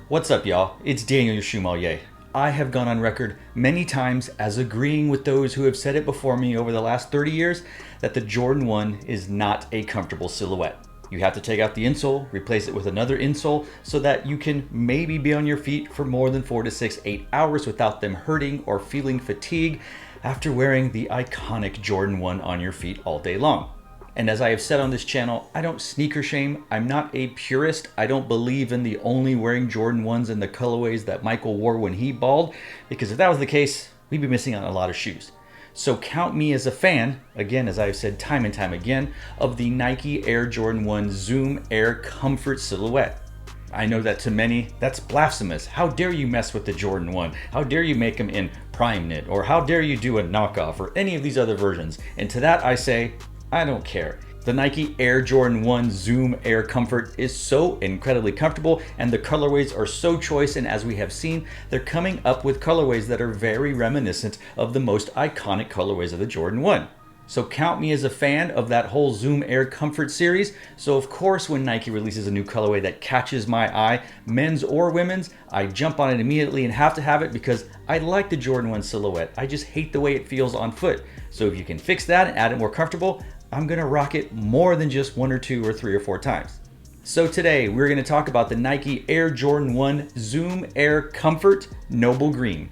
What's up, y'all? It's Daniel, your Shoemmelier. I have gone on record many times as agreeing with those who have said it before me over the last 30 years that the Jordan 1 is not a comfortable silhouette. You have to take out the insole, replace it with another insole so that you can maybe be on your feet for more than 4 to 6, 8 hours without them hurting or feeling fatigue after wearing the iconic Jordan 1 on your feet all day long. And as I have said on this channel, I don't sneaker shame. I'm not a purist. I don't believe in the only wearing Jordan 1s in the colorways that Michael wore when he balled, because if that was the case, we'd be missing out on a lot of shoes. So count me as a fan, again, as I've said time and time again, of the Nike Air Jordan 1 Zoom Air Comfort silhouette. I know that to many, that's blasphemous. How dare you mess with the Jordan 1? How dare you make them in prime knit? Or how dare you do a knockoff or any of these other versions? And to that I say, I don't care. The Nike Air Jordan 1 Zoom Air Comfort is so incredibly comfortable, and the colorways are so choice, and as we have seen, they're coming up with colorways that are very reminiscent of the most iconic colorways of the Jordan 1. So count me as a fan of that whole Zoom Air Comfort series. So of course, when Nike releases a new colorway that catches my eye, men's or women's, I jump on it immediately and have to have it because I like the Jordan 1 silhouette. I just hate the way it feels on foot. So if you can fix that and add it more comfortable, I'm gonna rock it more than just 1 or 2 or 3 or 4 times. So today we're gonna talk about the Nike Air Jordan 1 Zoom Air Comfort Noble Green.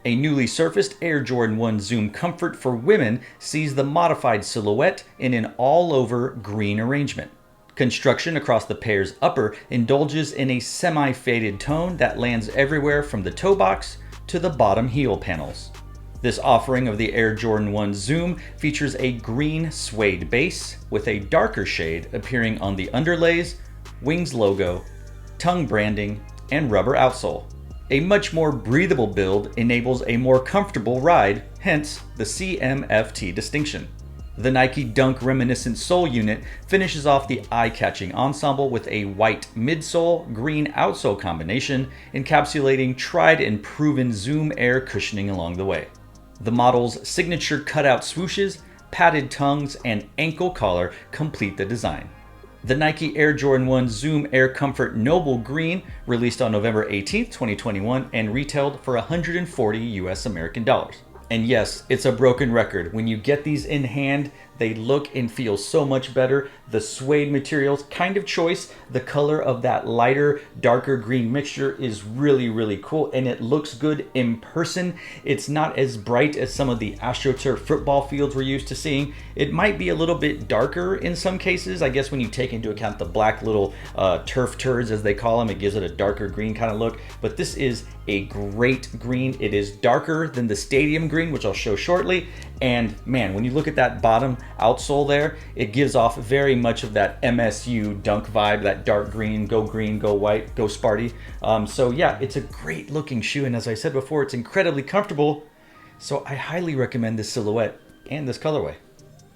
A newly surfaced Air Jordan 1 Zoom Comfort for women sees the modified silhouette in an all-over green arrangement. Construction across the pair's upper indulges in a semi-faded tone that lands everywhere from the toe box to the bottom heel panels. This offering of the Air Jordan 1 Zoom features a green suede base with a darker shade appearing on the underlays, Wings logo, tongue branding, and rubber outsole. A much more breathable build enables a more comfortable ride, hence the CMFT distinction. The Nike Dunk reminiscent sole unit finishes off the eye-catching ensemble with a white midsole, green outsole combination, encapsulating tried and proven Zoom Air cushioning along the way. The model's signature cutout swooshes, padded tongues, and ankle collar complete the design. The Nike Air Jordan 1 Zoom Air Comfort Noble Green released on November 18th, 2021 and retailed for $140 US American dollars. And yes, it's a broken record. When you get these in hand, they look and feel so much better. The suede materials, kind of choice. The color of that lighter, darker green mixture is really, really cool, and it looks good in person. It's not as bright as some of the AstroTurf football fields we're used to seeing. It might be a little bit darker in some cases. I guess when you take into account the black little turf turds, as they call them, it gives it a darker green kind of look. But this is a great green. It is darker than the stadium green, which I'll show shortly. And man, when you look at that bottom outsole there, it gives off very much of that MSU Dunk vibe, that dark green, go white, go Sparty. So yeah, it's a great looking shoe, and as I said before, it's incredibly comfortable. So I highly recommend this silhouette and this colorway.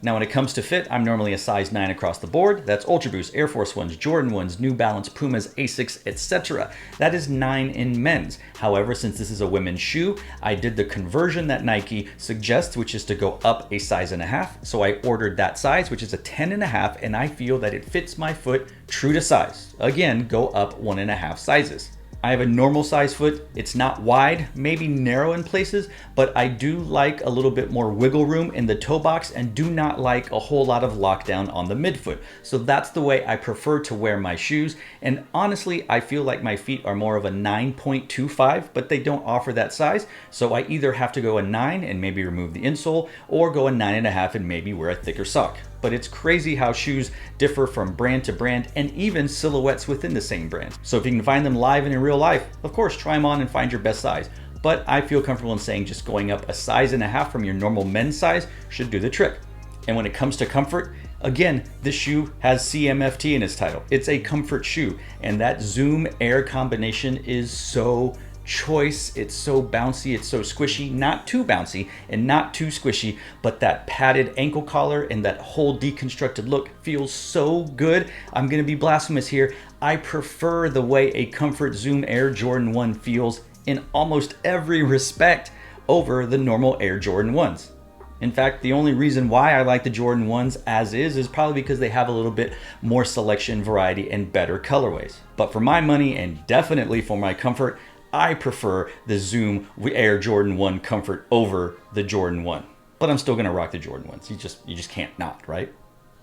Now when it comes to fit, I'm normally a size 9 across the board. That's Ultra Boost, Air Force Ones, Jordan 1s, New Balance, Pumas, Asics, etc. That is 9 in men's. However, since this is a women's shoe, I did the conversion that Nike suggests, which is to go up a size and a half. So I ordered that size, which is a 10 and a half, and I feel that it fits my foot true to size. Again, go up 1.5 sizes. I have a normal size foot. It's not wide, maybe narrow in places, but I do like a little bit more wiggle room in the toe box and do not like a whole lot of lockdown on the midfoot. So that's the way I prefer to wear my shoes. And honestly, I feel like my feet are more of a 9.25, but they don't offer that size. So I either have to go a 9 and maybe remove the insole, or go a 9.5 and maybe wear a thicker sock. But it's crazy how shoes differ from brand to brand and even silhouettes within the same brand. So if you can find them live and in real life, of course, try them on and find your best size. But I feel comfortable in saying just going up a size and a half from your normal men's size should do the trick. And when it comes to comfort, again, this shoe has CMFT in its title. It's a comfort shoe, and that Zoom Air combination is so choice. It's so bouncy, it's so squishy, not too bouncy and not too squishy, but that padded ankle collar and that whole deconstructed look feels so good. I'm gonna be blasphemous here. I prefer the way a Comfort Zoom Air Jordan 1 feels in almost every respect over the normal Air Jordan 1s. In fact, the only reason why I like the Jordan 1s as is probably because they have a little bit more selection, variety, and better colorways. But for my money, and definitely for my comfort, I prefer the Zoom Air Jordan 1 Comfort over the Jordan 1. But I'm still gonna rock the Jordan 1s. You just can't not, right?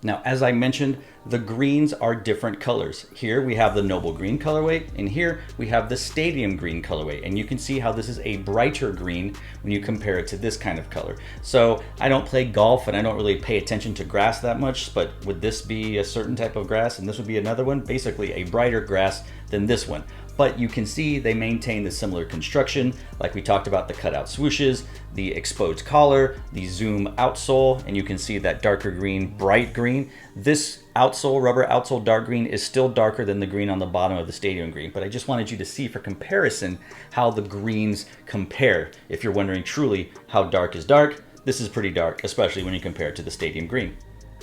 Now, as I mentioned, the greens are different colors. Here we have the Noble Green colorway, and here we have the Stadium Green colorway. And you can see how this is a brighter green when you compare it to this kind of color. So I don't play golf and I don't really pay attention to grass that much, but would this be a certain type of grass and this would be another one? Basically a brighter grass than this one. But you can see they maintain the similar construction, like we talked about the cutout swooshes, the exposed collar, the Zoom outsole, and you can see that darker green, bright green. This outsole, rubber outsole dark green, is still darker than the green on the bottom of the Stadium Green. But I just wanted you to see for comparison how the greens compare. If you're wondering truly how dark is dark, this is pretty dark, especially when you compare it to the Stadium Green.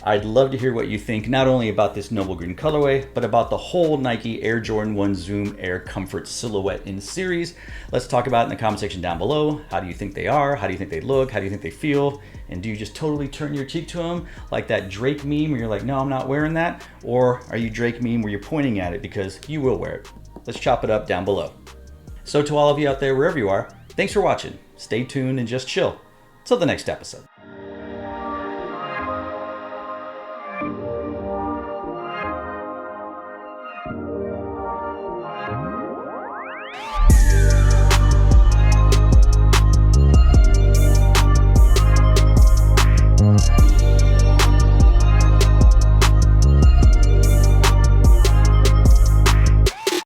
I'd love to hear what you think, not only about this Noble Green colorway, but about the whole Nike Air Jordan 1 Zoom Air Comfort silhouette in series. Let's talk about it in the comment section down below. How do you think they are? How do you think they look? How do you think they feel? And do you just totally turn your cheek to them like that Drake meme where you're like, no, I'm not wearing that? Or are you Drake meme where you're pointing at it because you will wear it? Let's chop it up down below. So to all of you out there, wherever you are, thanks for watching. Stay tuned and just chill. Till the next episode.